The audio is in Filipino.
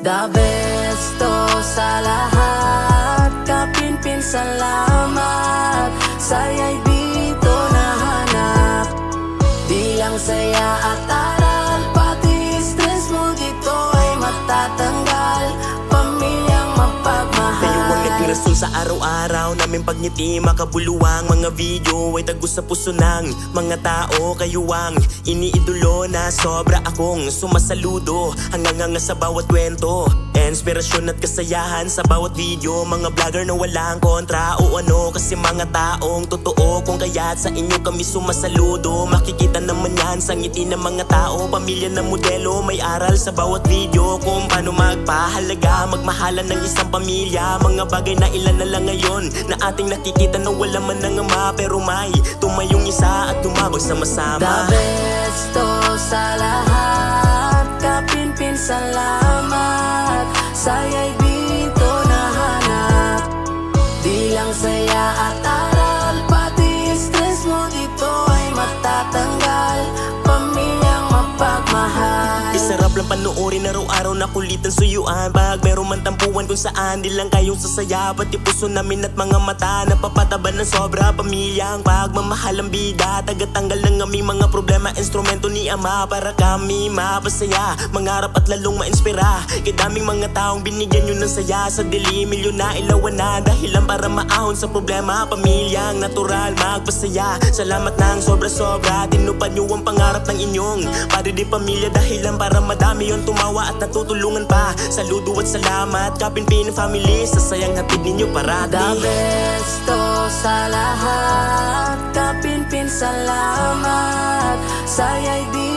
The best to sa lahat, kapinpin salamat. Saya'y dito nahanap, di lang saya at aral, pati stress mo dito ay matatanggal. Pamilyang mapagmahal, kayo ang naging rason sa araw-araw namin pagngiti, makabuluhang mga video ay tagos sa puso ng mga tao. Kayo ang iniidolo na sobra akong sumasaludo, hanggang sa bawat kwento, inspirasyon at kasayahan sa bawat video. Mga vlogger na walang kontra o ano, kasi mga taong totoo, kung kaya't sa inyo kami sumasaludo. Makikita naman yan sa ngiti ng mga tao, pamilya na modelo, may aral sa bawat video kung paano magpahalaga, magmahalan ng isang pamilya. Mga bagay na ilan na lang ngayon na ating nakikita na wala man ng ama, pero may tumayong isa at tumabag sama-sama. the best to sa lahat, kapinpin salamat. Saya'y dito nahanap, di lang saya at aral, pati stress mo dito ay matatanggal. Pamilyang mapagmahal, Sarap lang panoorin araw-araw na kulitan suyuan. Pag meron man tampuan kung saan, di lang kayong sasaya, pati puso namin at mga mata napapataban ng sobra. Pamilyang pagmamahal ang bida, tagatanggal ng aming mga problema, instrumento ni Ama para kami mapasaya, mangarap at lalong mainspira. Kay daming mga taong binigyan nyo ng saya, sa dilim milyon na ilawan na dahilan para maahon sa problema. Pamilyang natural magpasaya, salamat ng sobra-sobra, tinupad nyo ang pangarap ng inyong pari di pamilya, dahilan para madami yung tumawa at natutulungan pa. Saludo at salamat, kapinpin family, sa sayang hatid ninyo parati. the best to sa lahat, kapinpin salamat. Saya'y di